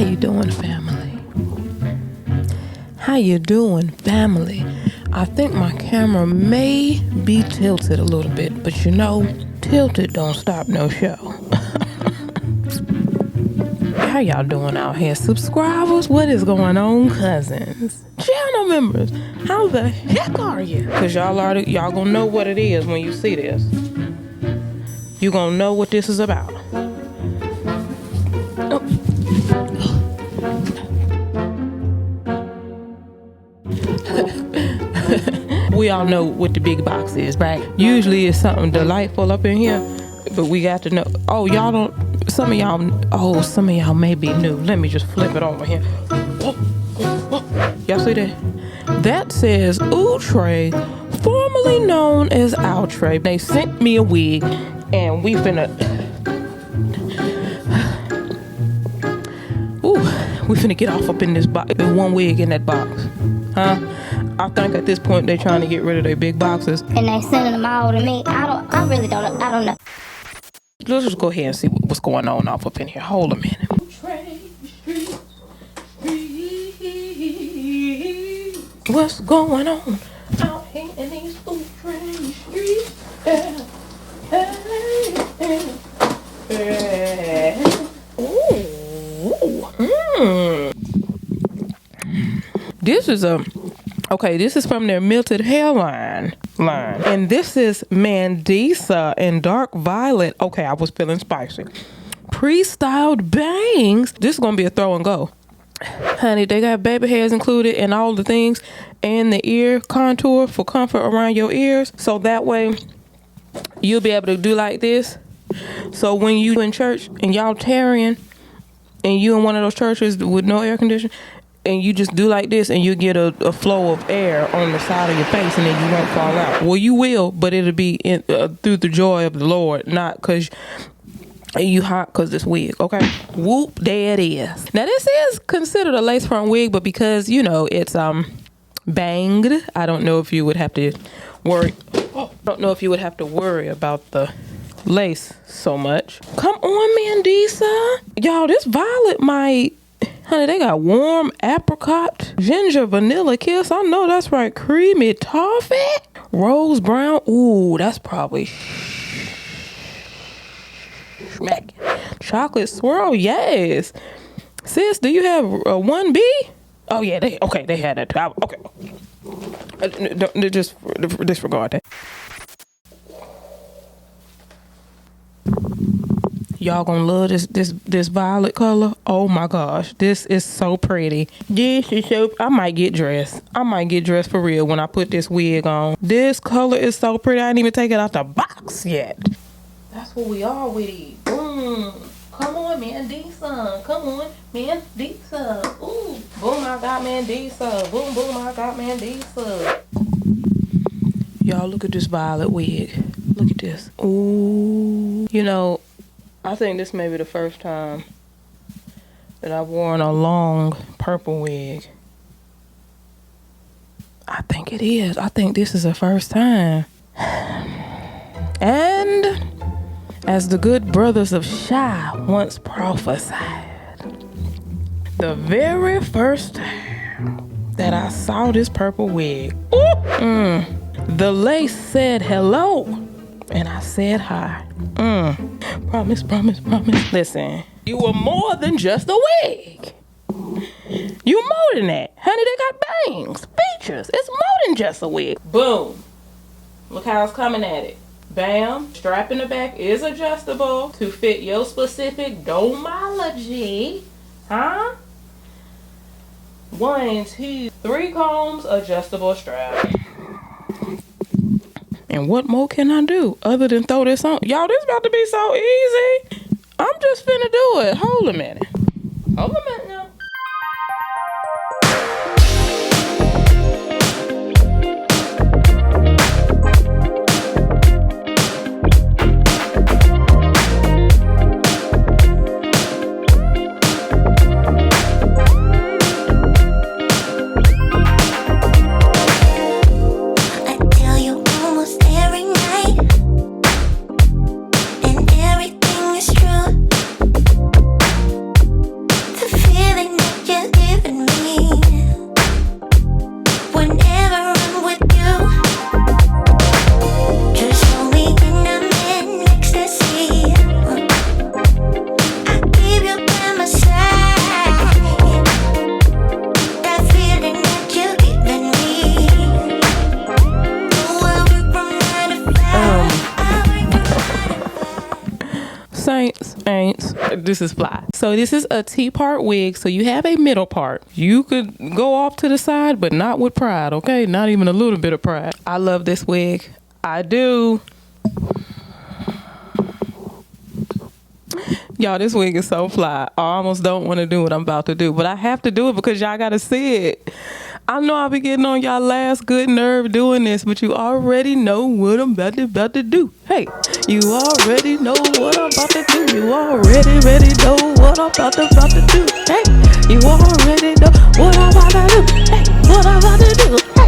you doing, family? How you doing, family? I think my camera may be tilted a little bit, but you know, tilted don't stop no show. How y'all doing out here? Subscribers, what is going on, cousins? Channel members, how the heck are you? Cause y'all gonna know what it is when you see this. You gonna know what this is about. We all know what the big box is, right? Usually it's something delightful up in here, but we got to know. Oh, y'all don't. Some of y'all may be new. Let me just flip it over here. Y'all see that? That says Outre, formerly known as Outre. They sent me a wig, and we finna. We finna get off up in this box. One wig in that box, huh? I think at this point they're trying to get rid of their big boxes. And they sending them all to me. I really don't know. I don't know. Let's just go ahead and see what's going on off up in here. Hold a minute. What's going on out here in these Outre streets? This is this is from their Melted Hairline line. And this is Manda in dark violet. Okay, I was feeling spicy. Pre-styled bangs. This is going to be a throw and go. Honey, they got baby hairs included and all the things. And the ear contour for comfort around your ears. So that way, you'll be able to do like this. So when you in church and y'all tarrying, and you in one of those churches with no air conditioning, and you just do like this, and you get a flow of air on the side of your face, and then you won't fall out. Well, you will, but it'll be through the joy of the Lord, not because you hot because it's wig, okay? Whoop, there it is. Now, this is considered a lace front wig, but because, you know, it's banged, I don't know if you would have to worry. About the lace so much. Come on, Mandisa. Y'all, this violet might... Honey, they got warm apricot, ginger, vanilla kiss. I know that's right. Creamy toffee, rose brown. Ooh, that's probably smack. Chocolate swirl. Yes. Sis, do you have a 1B? Oh yeah, they had that too. Okay. Don't just disregard that. Y'all gonna love this violet color. Oh my gosh, this is so pretty. This is so. I might get dressed for real when I put this wig on. This color is so pretty. I didn't even take it out the box yet. That's what we are with it. Boom. Come on, Mandisa. Come on, Mandisa. Ooh. Boom, I got Mandisa. Boom, boom, I got Mandisa. Y'all look at this violet wig. Look at this. Ooh. You know, I think this may be the first time that I've worn a long purple wig. I think it is. I think this is the first time. And as the good brothers of Shy once prophesied, the very first time that I saw this purple wig, the lace said hello, and I said hi. Promise. Listen, you were more than just a wig. You more than that. Honey, they got bangs, features. It's more than just a wig. Boom. Look how it's coming at it. Bam. Strap in the back is adjustable to fit your specific domology. Huh? 1, 2, 3 combs, adjustable strap. And what more can I do other than throw this on? Y'all, this about to be so easy. I'm just finna do it. Hold a minute now. Feel Ain't. This is fly. So this is a T-part wig. So you have a middle part. You could go off to the side, but not with pride, okay? Not even a little bit of pride. I love this wig. I do. Y'all, this wig is so fly. I almost don't want to do what I'm about to do, but I have to do it because y'all got to see it. I know I'll be getting on y'all last good nerve doing this, but you already know what I'm about to do. Hey, you already know what I'm about to do. You already know what I'm about to do. Hey, you already know what I'm about to do. Hey, what I'm about to do.